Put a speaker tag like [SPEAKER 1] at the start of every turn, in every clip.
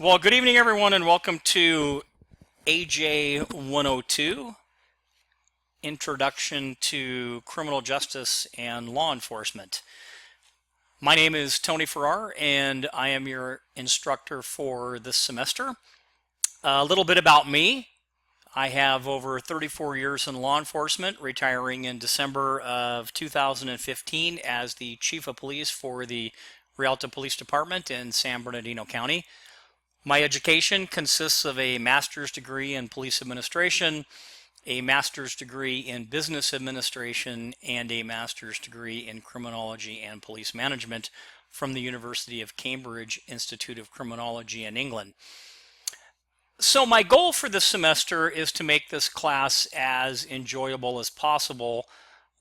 [SPEAKER 1] Well, good evening, everyone, and welcome to AJ102, Introduction to Criminal Justice and Law Enforcement. My name is Tony Farrar, and I am your instructor for this semester. A little bit about me. I have over 34 years in law enforcement, retiring in December of 2015 as the Chief of Police for the Rialto Police Department in San Bernardino County. My education consists of a master's degree in police administration, a master's degree in business administration, and a master's degree in criminology and police management from the University of Cambridge Institute of Criminology in England. So my goal for this semester is to make this class as enjoyable as possible,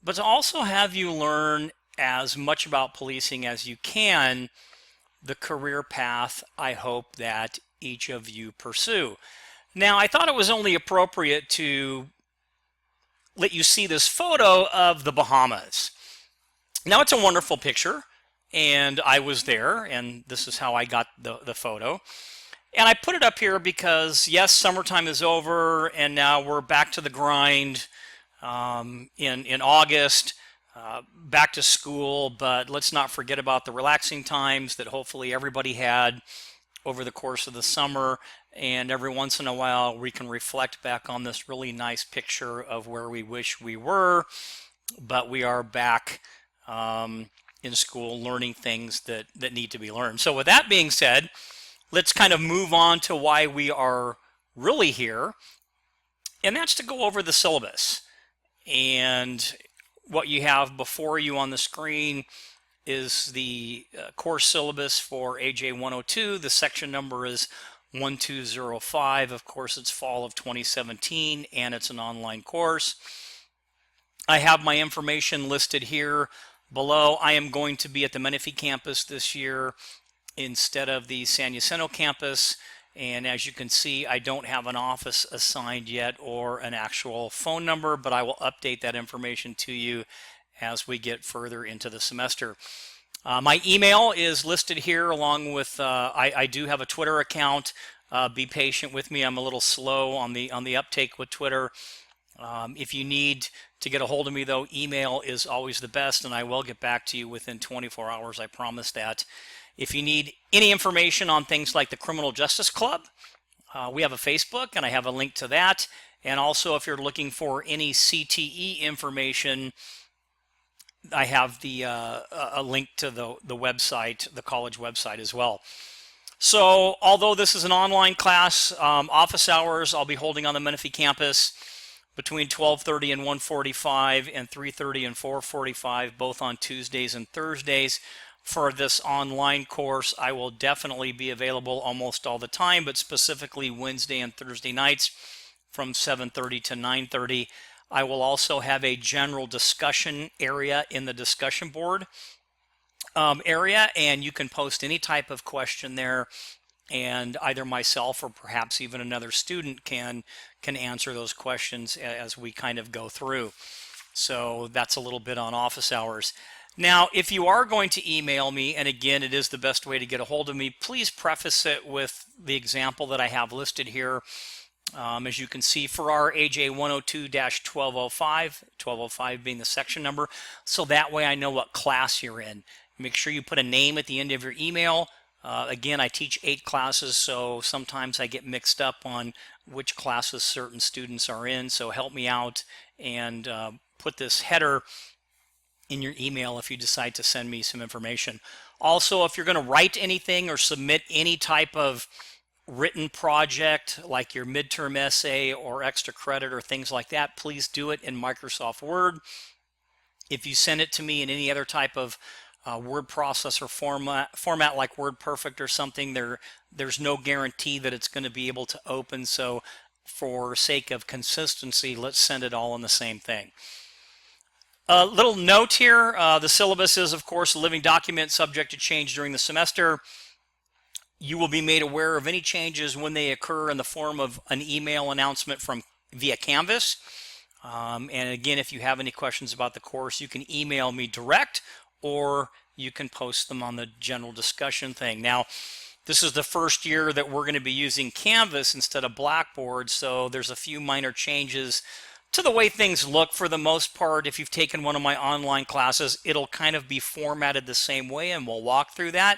[SPEAKER 1] but to also have you learn as much about policing as you can, the career path I hope that each of you pursue. Now, I thought it was only appropriate to let you see this photo of the Bahamas. Now, it's a wonderful picture, and I was there, and this is how I got the photo. And I put it up here because, yes, summertime is over, and now we're back to the grind in August. Back to school, but let's not forget about the relaxing times that hopefully everybody had over the course of the summer, and every once in a while we can reflect back on this really nice picture of where we wish we were, but we are back in school learning things that need to be learned. So with that being said, let's kind of move on to why we are really here, and that's to go over the syllabus. And what you have before you on the screen is the course syllabus for AJ102. The section number is 1205. Of course, it's fall of 2017, and it's an online course. I have my information listed here below. I am going to be at the Menifee campus this year instead of the San Jacinto campus. And as you can see, I don't have an office assigned yet or an actual phone number, but I will update that information to you as we get further into the semester. My email is listed here along with, I do have a Twitter account. Be patient with me. I'm a little slow on the uptake with Twitter. If you need to get a hold of me, though, email is always the best, and I will get back to you within 24 hours. I promise that. If you need any information on things like the Criminal Justice Club, we have a Facebook, and I have a link to that. And also, if you're looking for any CTE information, I have a link to the website, the college website as well. So, although this is an online class, office hours I'll be holding on the Menifee campus between 12:30 and 1:45 and 3:30 and 4:45, both on Tuesdays and Thursdays. For this online course, I will definitely be available almost all the time, but specifically Wednesday and Thursday nights from 7:30 to 9:30. I will also have a general discussion area in the discussion board area, and you can post any type of question there, and either myself or perhaps even another student can answer those questions as we kind of go through. So that's a little bit on office hours. Now, if you are going to email me, and again, it is the best way to get a hold of me, please preface it with the example that I have listed here. As you can see, for our AJ102-1205, 1205 being the section number, so that way I know what class you're in. Make sure you put a name at the end of your email. Again, I teach 8 classes, so sometimes I get mixed up on which classes certain students are in, so help me out and put this header in your email if you decide to send me some information. Also, if you're going to write anything or submit any type of written project like your midterm essay or extra credit or things like that, please do it in Microsoft Word. If you send it to me in any other type of word processor format like WordPerfect or something, there's no guarantee that it's going to be able to open. So for sake of consistency, let's send it all in the same thing. A little note here, the syllabus is, of course, a living document subject to change during the semester. You will be made aware of any changes when they occur in the form of an email announcement via Canvas. And again, if you have any questions about the course, you can email me direct, or you can post them on the general discussion thing. Now, This is the first year that we're going to be using Canvas instead of Blackboard, so there's a few minor changes to the way things look. For the most part, if you've taken one of my online classes, it'll kind of be formatted the same way, and we'll walk through that.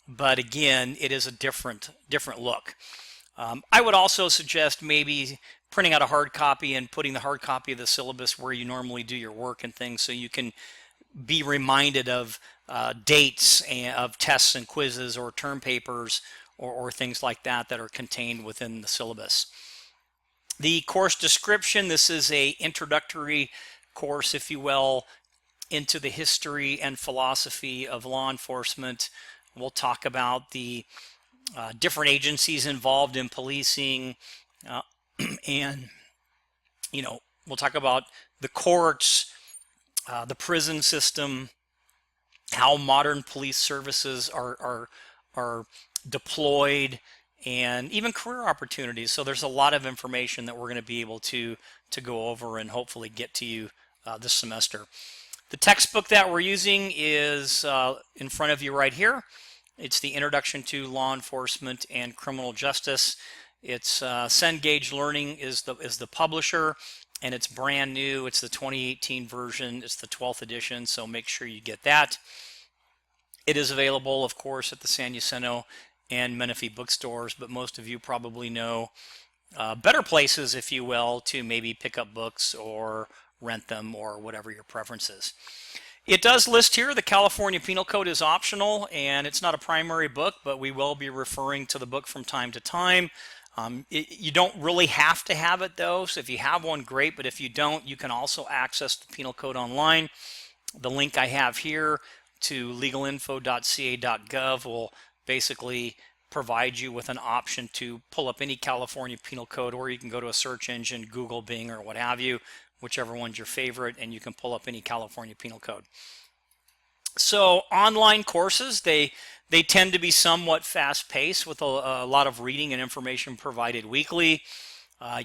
[SPEAKER 1] But again, it is a different look. I would also suggest maybe printing out a hard copy and putting the hard copy of the syllabus where you normally do your work and things, so you can be reminded of dates of tests and quizzes or term papers or things like that that are contained within the syllabus. The course description, this is a introductory course, if you will, into the history and philosophy of law enforcement. We'll talk about the different agencies involved in policing, and we'll talk about the courts, the prison system, how modern police services are deployed, and even career opportunities. So there's a lot of information that we're going to be able to go over and hopefully get to you this semester. The textbook that we're using is in front of you right here. It's the Introduction to Law Enforcement and Criminal Justice. It's Cengage Learning is the publisher, and it's brand new. It's the 2018 version. It's the 12th edition, so make sure you get that. It is available, of course, at the San Jacinto and Menifee bookstores, but most of you probably know better places, if you will, to maybe pick up books or rent them or whatever your preference is. It does list here the California Penal Code is optional, and it's not a primary book, but we will be referring to the book from time to time. You don't really have to have it, though, so if you have one, great, but if you don't, you can also access the Penal Code online. The link I have here to legalinfo.ca.gov will basically provide you with an option to pull up any California Penal Code, or you can go to a search engine, Google, Bing, or what have you, whichever one's your favorite, and you can pull up any California Penal Code. So online courses, they tend to be somewhat fast-paced with a lot of reading and information provided weekly.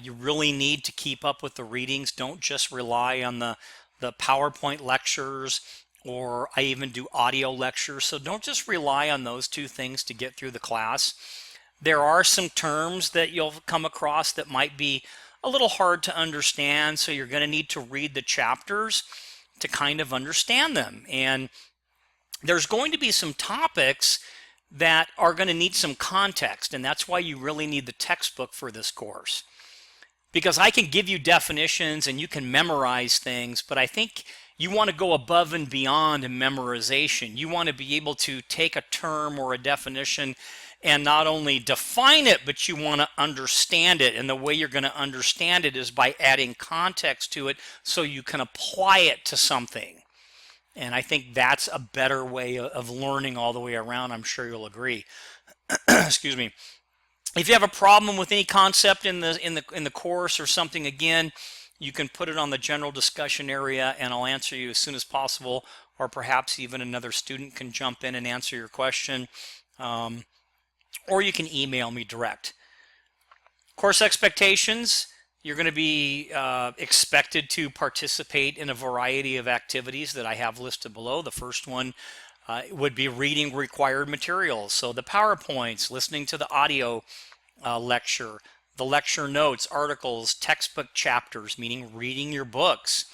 [SPEAKER 1] You really need to keep up with the readings. Don't just rely on the PowerPoint lectures, or I even do audio lectures. So don't just rely on those two things to get through the class. There are some terms that you'll come across that might be a little hard to understand, so you're going to need to read the chapters to kind of understand them. And there's going to be some topics that are going to need some context, and that's why you really need the textbook for this course. Because I can give you definitions and you can memorize things, but I think you want to go above and beyond memorization. You want to be able to take a term or a definition and not only define it, but you want to understand it. And the way you're going to understand it is by adding context to it so you can apply it to something. And I think that's a better way of learning all the way around. I'm sure you'll agree. Excuse me. If you have a problem with any concept in the course or something, again, you can put it on the general discussion area and I'll answer you as soon as possible, or perhaps even another student can jump in and answer your question. Or you can email me direct. Course expectations, you're going to be expected to participate in a variety of activities that I have listed below. The first one would be reading required materials. So the PowerPoints, listening to the audio lecture, the lecture notes, articles, textbook chapters, meaning reading your books.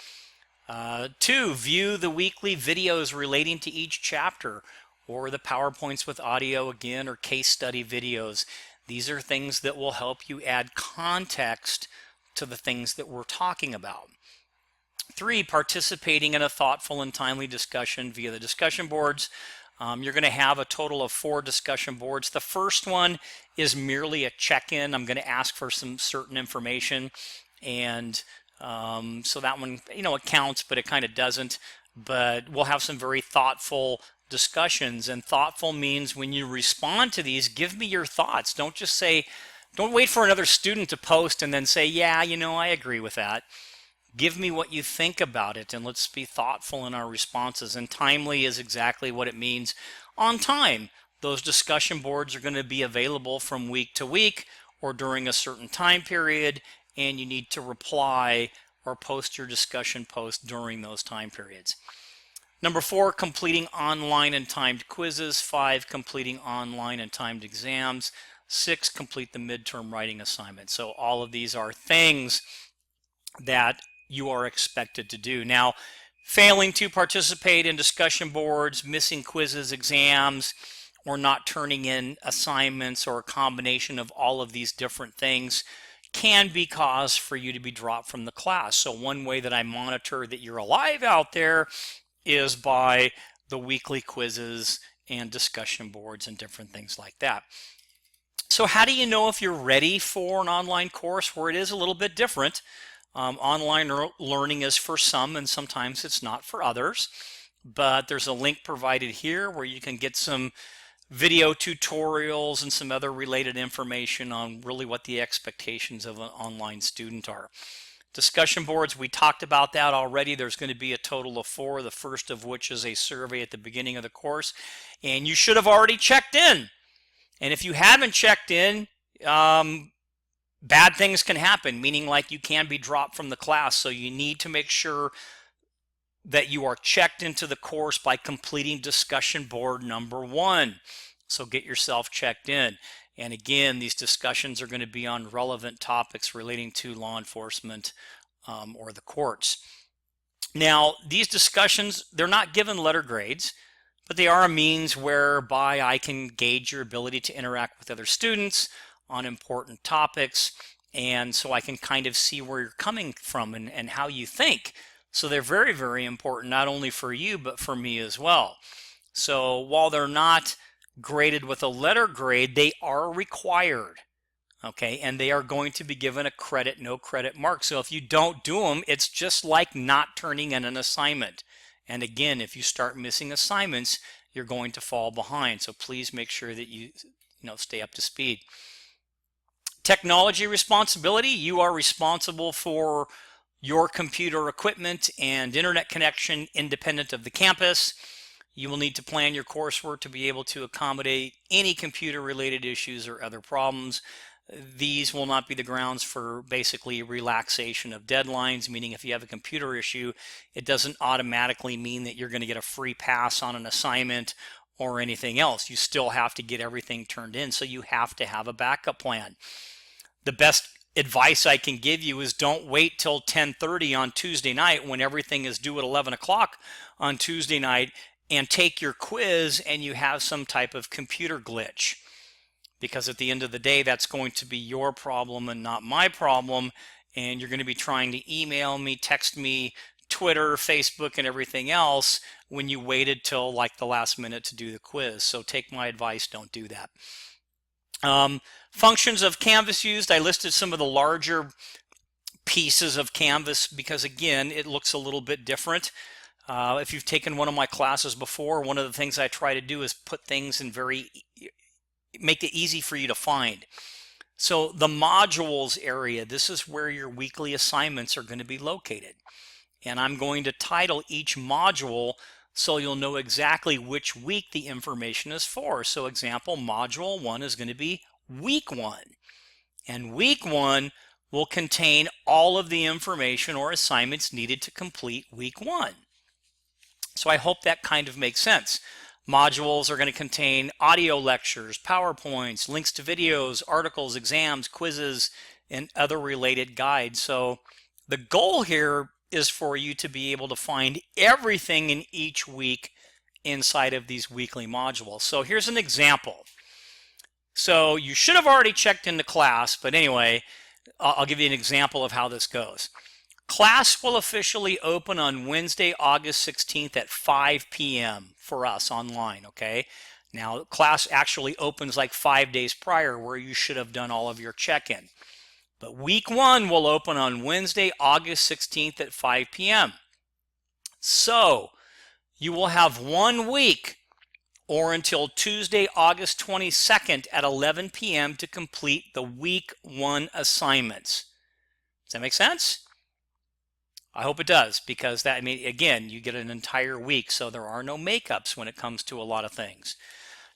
[SPEAKER 1] 2, view the weekly videos relating to each chapter, or the PowerPoints with audio again, or case study videos. These are things that will help you add context to the things that we're talking about. 3, participating in a thoughtful and timely discussion via the discussion boards. You're going to have a total of 4 discussion boards. The first one is merely a check-in. I'm going to ask for some certain information, and so that one, it counts, but it kind of doesn't. But we'll have some very thoughtful discussions, and thoughtful means when you respond to these, give me your thoughts. Don't wait for another student to post and then say, yeah, I agree with that. Give me what you think about it, and let's be thoughtful in our responses. And timely is exactly what it means. On time. Those discussion boards are going to be available from week to week or during a certain time period, and you need to reply or post your discussion post during those time periods. Number 4, completing online and timed quizzes. 5, completing online and timed exams. 6, complete the midterm writing assignment. So all of these are things that you are expected to do. Now, failing to participate in discussion boards, missing quizzes, exams, or not turning in assignments, or a combination of all of these different things can be cause for you to be dropped from the class. So one way that I monitor that you're alive out there is by the weekly quizzes and discussion boards and different things like that. So how do you know if you're ready for an online course where it is a little bit different? Online learning is for some, and sometimes it's not for others. But there's a link provided here where you can get some video tutorials and some other related information on really what the expectations of an online student are. Discussion boards, we talked about that already. There's going to be a total of 4, the first of which is a survey at the beginning of the course. And you should have already checked in. And if you haven't checked in, bad things can happen, meaning like you can be dropped from the class. So you need to make sure that you are checked into the course by completing discussion board number 1. So get yourself checked in. And again, these discussions are going to be on relevant topics relating to law enforcement or the courts. Now, these discussions, they're not given letter grades, but they are a means whereby I can gauge your ability to interact with other students on important topics, and so I can kind of see where you're coming from and how you think. So they're very, very important, not only for you, but for me as well. So while they're not graded with a letter grade, they are required, okay? And they are going to be given a credit, no credit mark. So if you don't do them, it's just like not turning in an assignment. And again, if you start missing assignments, you're going to fall behind. So please make sure that you stay up to speed. Technology responsibility, you are responsible for your computer equipment and internet connection independent of the campus. You will need to plan your coursework to be able to accommodate any computer-related issues or other problems. These will not be the grounds for basically relaxation of deadlines, meaning if you have a computer issue, it doesn't automatically mean that you're going to get a free pass on an assignment or anything else. You still have to get everything turned in, so you have to have a backup plan. The best advice I can give you is don't wait till 10:30 on Tuesday night when everything is due at 11 o'clock on Tuesday night and take your quiz and you have some type of computer glitch. Because at the end of the day, that's going to be your problem and not my problem. And you're going to be trying to email me, text me, Twitter, Facebook, and everything else when you waited till like the last minute to do the quiz. So take my advice, don't do that. Functions of Canvas used, I listed some of the larger pieces of Canvas because again, it looks a little bit different. If you've taken one of my classes before, one of the things I try to do is put things in make it easy for you to find. So the modules area, this is where your weekly assignments are going to be located. And I'm going to title each module so you'll know exactly which week the information is for. So example, module 1 is going to be week 1. And week 1 will contain all of the information or assignments needed to complete week 1. So I hope that kind of makes sense. Modules are going to contain audio lectures, PowerPoints, links to videos, articles, exams, quizzes, and other related guides. So the goal here is for you to be able to find everything in each week inside of these weekly modules. So here's an example. So you should have already checked into class, but anyway, I'll give you an example of how this goes. Class will officially open on Wednesday, August 16th at 5 p.m. for us online, okay? Now, class actually opens like 5 days prior where you should have done all of your check-in. But week 1 will open on Wednesday, August 16th at 5 p.m. So you will have 1 week or until Tuesday, August 22nd at 11 p.m. to complete the week 1 assignments. Does that make sense? I hope it does, because that, again, you get an entire week, so there are no makeups when it comes to a lot of things.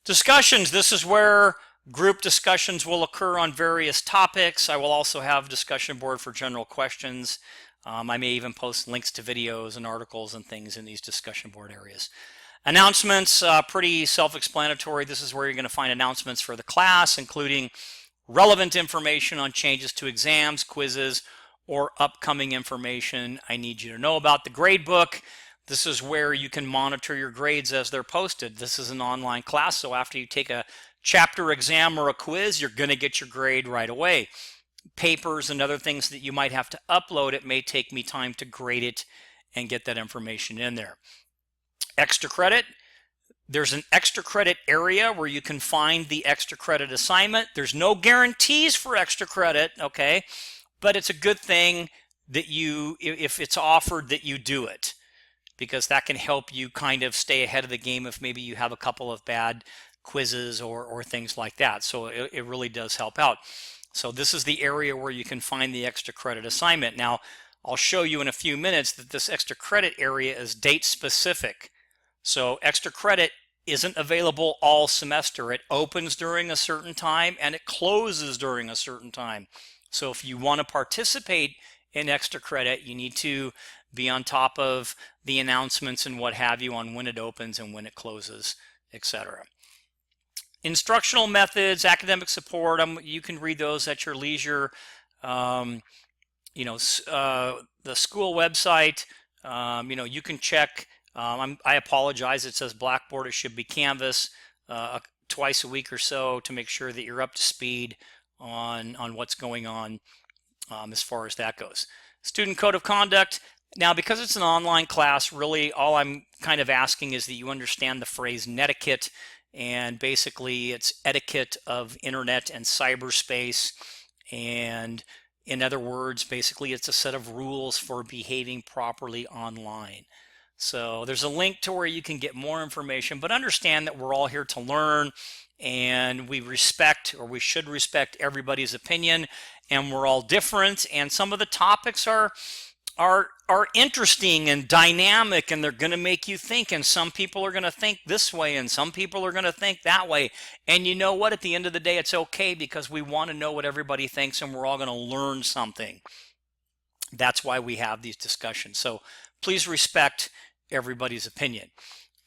[SPEAKER 1] Discussions, this is where group discussions will occur on various topics. I will also have discussion board for general questions. I may even post links to videos and articles and things in these discussion board areas. Announcements, pretty self-explanatory. This is where you're going to find announcements for the class, including relevant information on changes to exams, quizzes, or upcoming information I need you to know about. The grade book, this is where you can monitor your grades as they're posted. This is an online class, so after you take a chapter exam or a quiz, you're going to get your grade right away. Papers and other things that you might have to upload, it may take me time to grade it and get that information in there. Extra credit, there's an extra credit area where you can find the extra credit assignment. There's no guarantees for extra credit, okay? But it's a good thing that you, if it's offered, that you do it, because that can help you kind of stay ahead of the game if maybe you have a couple of bad quizzes or things like that. So it really does help out. So this is the area where you can find the extra credit assignment. Now, I'll show you in a few minutes that this extra credit area is date specific. So extra credit isn't available all semester. It opens during a certain time and it closes during a certain time. So if you want to participate in extra credit, you need to be on top of the announcements and what have you on when it opens and when it closes, etc. Instructional methods, academic support, you can read those at your leisure. The school website, you can check. I apologize, it says Blackboard, it should be Canvas, twice a week or so to make sure that you're up to speed on what's going on as far as that goes. Student Code of Conduct. Now, because it's an online class, really all I'm kind of asking is that you understand the phrase netiquette, and basically it's etiquette of internet and cyberspace. And in other words, basically it's a set of rules for behaving properly online. So there's a link to where you can get more information, but understand that we're all here to learn, and we respect, or we should respect, everybody's opinion, and we're all different, and some of the topics are interesting and dynamic, and they're going to make you think, and some people are going to think this way and some people are going to think that way. And you know what, at the end of the day, it's okay, because we want to know what everybody thinks and we're all going to learn something. That's why we have these discussions. So please respect everybody's opinion.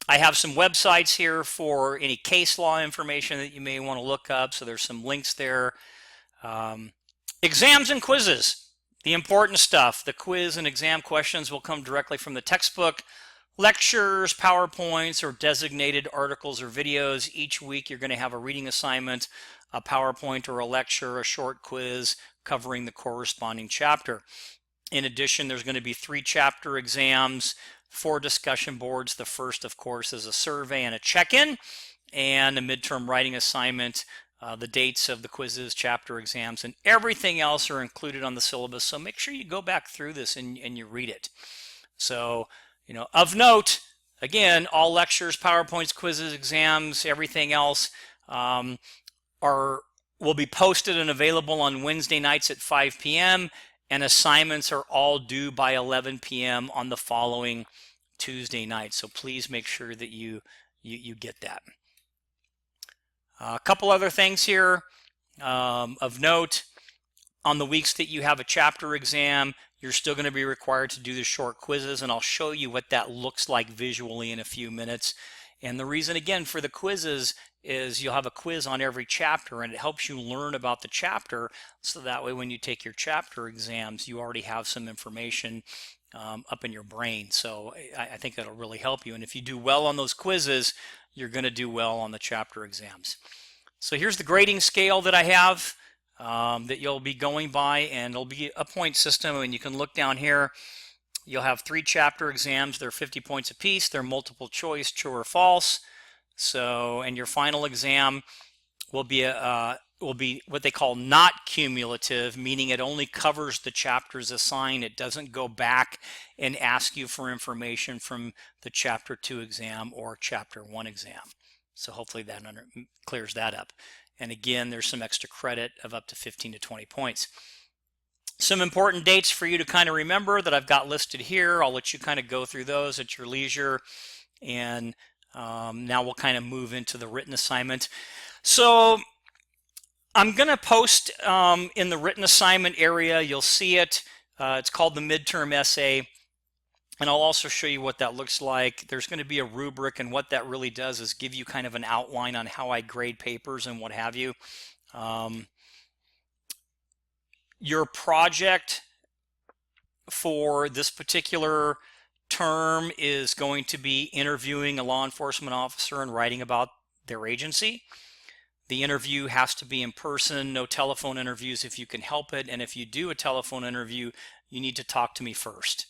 [SPEAKER 1] I have some websites here for any case law information that you may want to look up, so there's some links there. Exams and quizzes, the important stuff. The quiz and exam questions will come directly from the textbook. Lectures, PowerPoints, or designated articles or videos. Each week you're going to have a reading assignment, a PowerPoint or a lecture, a short quiz covering the corresponding chapter. In addition, there's going to be 3 chapter exams, 4 discussion boards. The first, of course, is a survey and a check-in, and a midterm writing assignment. The dates of the quizzes, chapter exams, and everything else are included on the syllabus. So make sure you go back through this and you read it. So, of note, again, all lectures, PowerPoints, quizzes, exams, everything else will be posted and available on Wednesday nights at 5 p.m. and assignments are all due by 11 p.m. on the following Tuesday night. So please make sure that you get that. A couple other things here of note. On the weeks that you have a chapter exam, you're still going to be required to do the short quizzes, and I'll show you what that looks like visually in a few minutes. And the reason, again, for the quizzes is you'll have a quiz on every chapter, and it helps you learn about the chapter, so that way when you take your chapter exams, you already have some information up in your brain. So I think that'll really help you. And if you do well on those quizzes, you're going to do well on the chapter exams. So here's the grading scale that I have that you'll be going by, and it'll be a point system. And you can look down here. You'll have 3 chapter exams. They're 50 points apiece. They're multiple choice, true or false. So, and your final exam will be what they call not cumulative, meaning it only covers the chapters assigned. It doesn't go back and ask you for information from the chapter 2 exam or chapter 1 exam. So hopefully that clears that up. And again, there's some extra credit of up to 15 to 20 points. Some important dates for you to kind of remember that I've got listed here. I'll let you kind of go through those at your leisure. And now we'll kind of move into the written assignment. So I'm going to post in the written assignment area. You'll see it. It's called the midterm essay. And I'll also show you what that looks like. There's going to be a rubric, and what that really does is give you kind of an outline on how I grade papers and what have you. Your project for this particular term is going to be interviewing a law enforcement officer and writing about their agency. The interview has to be in person, no telephone interviews if you can help it. And if you do a telephone interview, you need to talk to me first.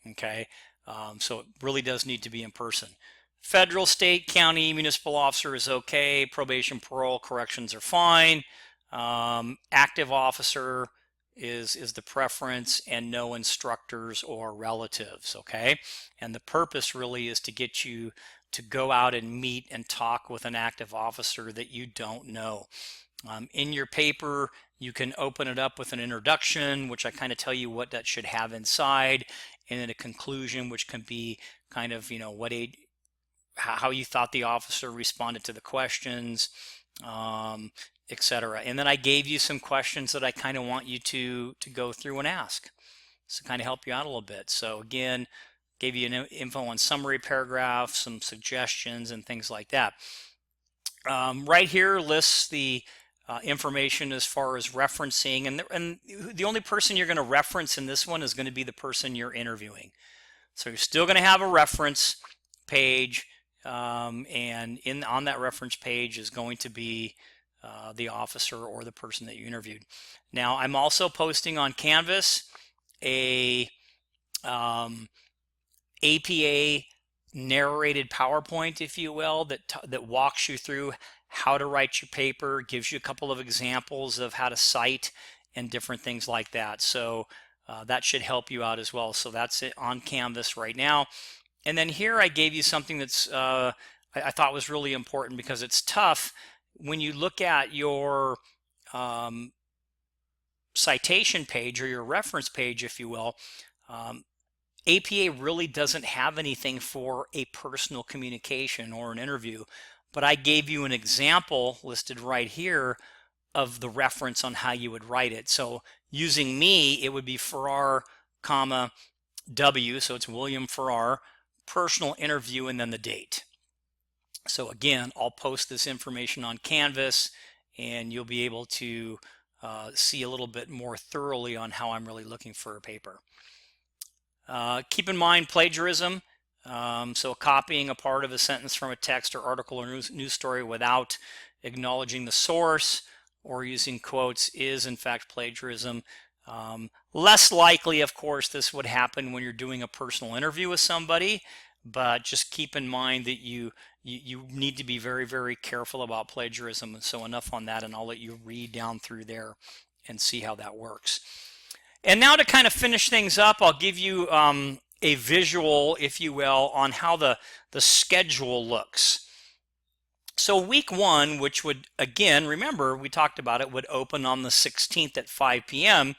[SPEAKER 1] Okay, so it really does need to be in person. Federal, state, county, municipal officer is okay. Probation, parole, corrections are fine. Active officer is the preference, and no instructors or relatives. Okay, and the purpose really is to get you to go out and meet and talk with an active officer that you don't know. In your paper, you can open it up with an introduction, which I kind of tell you what that should have inside, and then a conclusion, which can be kind of, how you thought the officer responded to the questions, etc. And then I gave you some questions that I kind of want you to go through and ask, so kind of help you out a little bit. So again, gave you info on summary paragraphs, some suggestions, and things like that. Right here lists the information as far as referencing, and the only person you're going to reference in this one is going to be the person you're interviewing. So you're still going to have a reference page, and on that reference page is going to be the officer or the person that you interviewed. Now, I'm also posting on Canvas a APA narrated PowerPoint, if you will, that walks you through how to write your paper, gives you a couple of examples of how to cite and different things like that. So that should help you out as well. So that's it on Canvas right now. And then here I gave you something that's I thought was really important, because it's tough when you look at your citation page, or your reference page, if you will. APA really doesn't have anything for a personal communication or an interview, but I gave you an example listed right here of the reference on how you would write it. So using me, it would be Farrar, comma, W, so it's William Farrar, personal interview, and then the date. So again, I'll post this information on Canvas, and you'll be able to see a little bit more thoroughly on how I'm really looking for a paper. Keep in mind plagiarism. So copying a part of a sentence from a text or article or news story without acknowledging the source or using quotes is in fact plagiarism. Less likely, of course, this would happen when you're doing a personal interview with somebody, but just keep in mind that you need to be very, very careful about plagiarism. So enough on that, and I'll let you read down through there and see how that works. And now to kind of finish things up, I'll give you a visual, if you will, on how the schedule looks. So week 1, which would, again, remember we talked about it, would open on the 16th at 5 p.m.,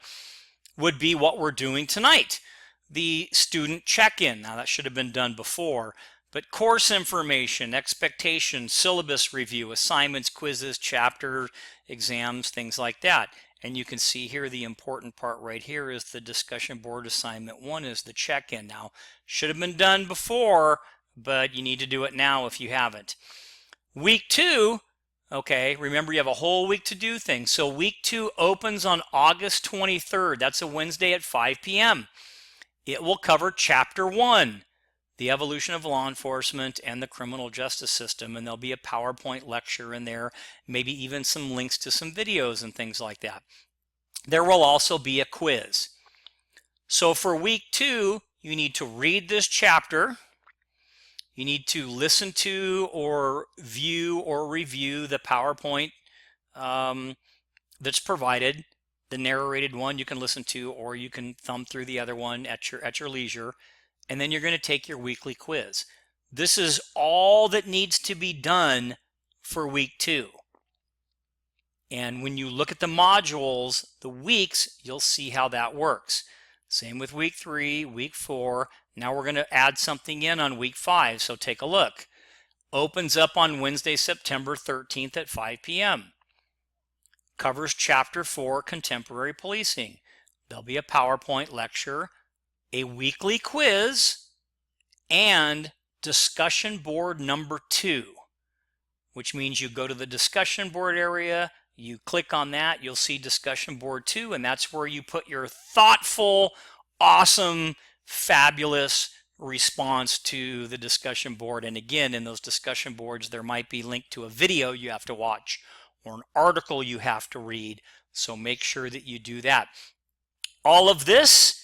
[SPEAKER 1] would be what we're doing tonight, the student check-in. Now that should have been done before, but course information, expectations, syllabus review, assignments, quizzes, chapter exams, things like that. And you can see here the important part right here is the discussion board. Assignment 1 is the check-in. Now, should have been done before, but you need to do it now if you haven't. Week 2, okay, remember you have a whole week to do things. So week 2 opens on August 23rd. That's a Wednesday at 5 p.m. It will cover Chapter 1, the evolution of law enforcement and the criminal justice system, and there'll be a PowerPoint lecture in there, maybe even some links to some videos and things like that. There will also be a quiz. So for week 2, you need to read this chapter. You need to listen to or view or review the PowerPoint that's provided. The narrated one you can listen to, or you can thumb through the other one at your leisure. And then you're going to take your weekly quiz. This is all that needs to be done for week 2. And when you look at the modules, the weeks, you'll see how that works. Same with week 3, week 4. Now we're going to add something in on week 5, so take a look. Opens up on Wednesday, September 13th at 5 p.m. Covers Chapter 4, Contemporary Policing. there'll be a PowerPoint lecture, a weekly quiz, and discussion board number 2, which means you go to the discussion board area, you click on that, you'll see discussion board 2, and that's where you put your thoughtful, awesome, fabulous response to the discussion board. And again, in those discussion boards, there might be linked to a video you have to watch or an article you have to read. So make sure that you do that. All of this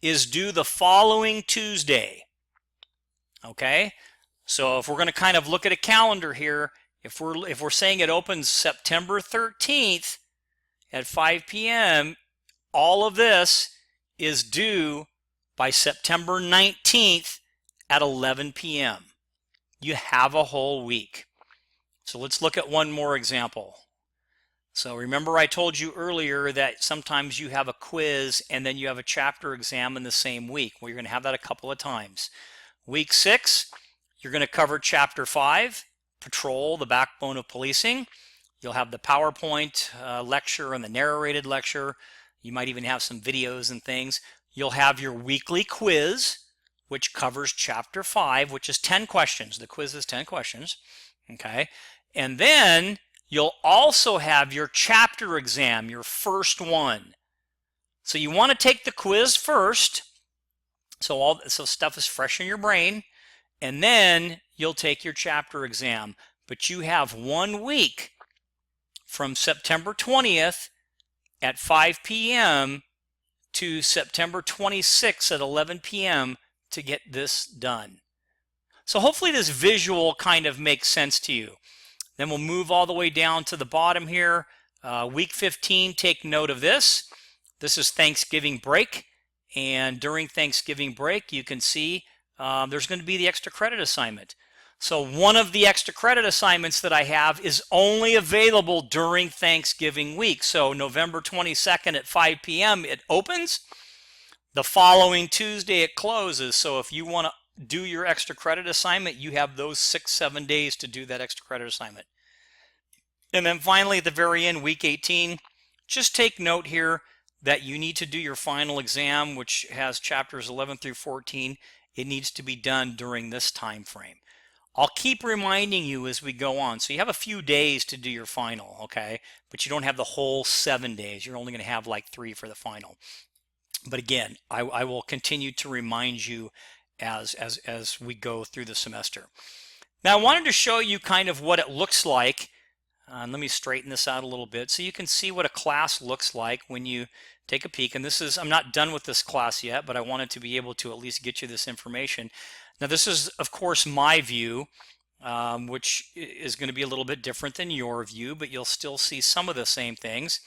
[SPEAKER 1] is due the following Tuesday. Okay, so if we're going to kind of look at a calendar here, if we're saying it opens September 13th at 5 p.m., all of this is due by September 19th at 11 p.m. You have a whole week. So let's look at one more example. So remember I told you earlier that sometimes you have a quiz and then you have a chapter exam in the same week. Well, you're going to have that a couple of times. Week 6, you're going to cover Chapter 5, Patrol, the Backbone of Policing. You'll have the PowerPoint lecture and the narrated lecture. You might even have some videos and things. You'll have your weekly quiz, which covers Chapter 5, which is 10 questions. The quiz is 10 questions. Okay. And then you'll also have your chapter exam, your first one. So you want to take the quiz first, so stuff is fresh in your brain, and then you'll take your chapter exam. But you have 1 week from September 20th at 5 p.m. to September 26th at 11 p.m. to get this done. So hopefully this visual kind of makes sense to you. Then we'll move all the way down to the bottom here. Week 15, take note of this. This is Thanksgiving break. And during Thanksgiving break, you can see there's going to be the extra credit assignment. So one of the extra credit assignments that I have is only available during Thanksgiving week. So November 22nd at 5 p.m. it opens. The following Tuesday it closes. So if you want to do your extra credit assignment, you have those 6-7 days to do that extra credit assignment. And then finally at the very end, week 18, just take note here that you need to do your final exam, which has chapters 11 through 14. It needs to be done during this time frame. I'll keep reminding you as we go on. So you have a few days to do your final, okay? But you don't have the whole 7 days. You're only going to have like 3 for the final. But again, I will continue to remind you as we go through the semester. Now I wanted to show you kind of what it looks like. Let me straighten this out a little bit so you can see what a class looks like when you take a peek. And this is, I'm not done with this class yet, but I wanted to be able to at least get you this information. Now this is, of course, my view, which is going to be a little bit different than your view, but you'll still see some of the same things.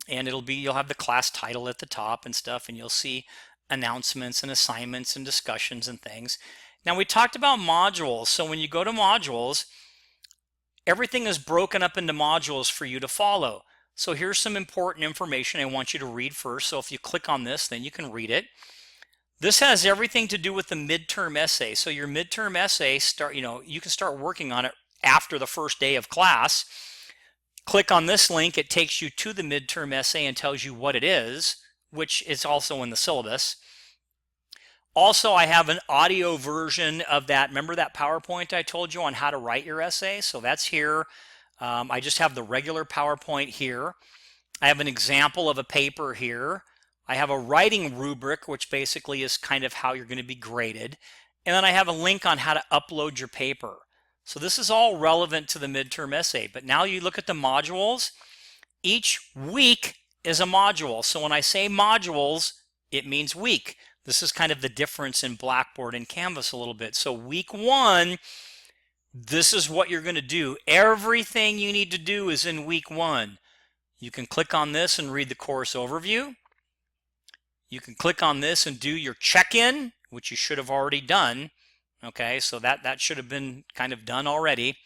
[SPEAKER 1] And you'll have the class title at the top and stuff, and you'll see announcements and assignments and discussions and things. Now we talked about modules. So when you go to modules, everything is broken up into modules for you to follow. So here's some important information I want you to read first. So if you click on this, then you can read it. This has everything to do with the midterm essay. So your midterm essay, you can start working on it after the first day of class. Click on this link. It takes you to the midterm essay and tells you what it is, which is also in the syllabus. Also, I have an audio version of that. Remember that PowerPoint I told you on how to write your essay? So that's here. I just have the regular PowerPoint here. I have an example of a paper here. I have a writing rubric, which basically is kind of how you're going to be graded. And then I have a link on how to upload your paper. So this is all relevant to the midterm essay. But now you look at the modules. Each week is a module. So when I say modules, it means week. This is kind of the difference in Blackboard and Canvas a little bit. So week 1, this is what you're going to do. Everything you need to do is in week 1. You can click on this and read the course overview. You can click on this and do your check-in, which you should have already done. Okay, so that should have been kind of done already.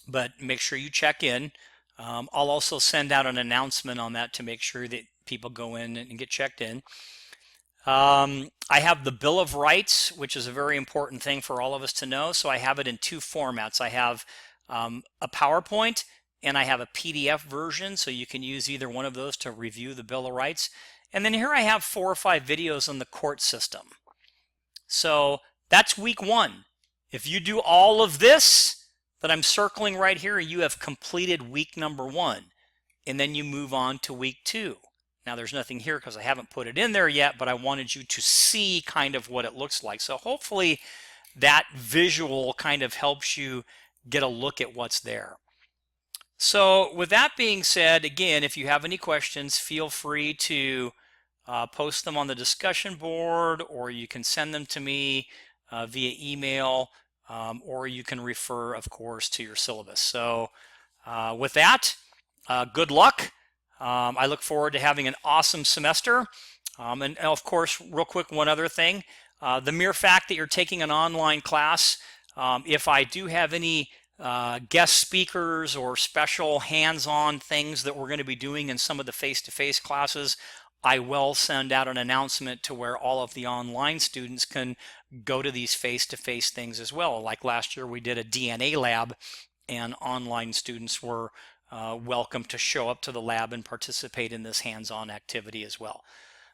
[SPEAKER 1] But make sure you check in. I'll also send out an announcement on that to make sure that people go in and get checked in. I have the Bill of Rights, which is a very important thing for all of us to know. So I have it in 2 formats. I have a PowerPoint and I have a PDF version, so you can use either one of those to review the Bill of Rights. And then here I have 4 or 5 videos on the court system. So that's week 1. If you do all of this that I'm circling right here, you have completed week number 1. And then you move on to week 2. Now there's nothing here because I haven't put it in there yet, but I wanted you to see kind of what it looks like. So hopefully that visual kind of helps you get a look at what's there. So with that being said, again, if you have any questions, feel free to post them on the discussion board, or you can send them to me via email, or you can refer, of course, to your syllabus. So with that, good luck. I look forward to having an awesome semester. And of course, real quick, one other thing. The mere fact that you're taking an online class, if I do have any guest speakers or special hands-on things that we're going to be doing in some of the face-to-face classes, I will send out an announcement to where all of the online students can go to these face-to-face things as well. Like last year we did a DNA lab, and online students were welcome to show up to the lab and participate in this hands-on activity as well.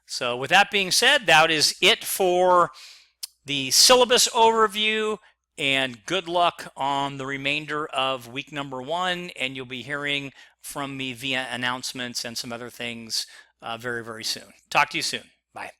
[SPEAKER 1] So with that being said, that is it for the syllabus overview, and good luck on the remainder of week number 1, and you'll be hearing from me via announcements and some other things very, very soon. Talk to you soon. Bye.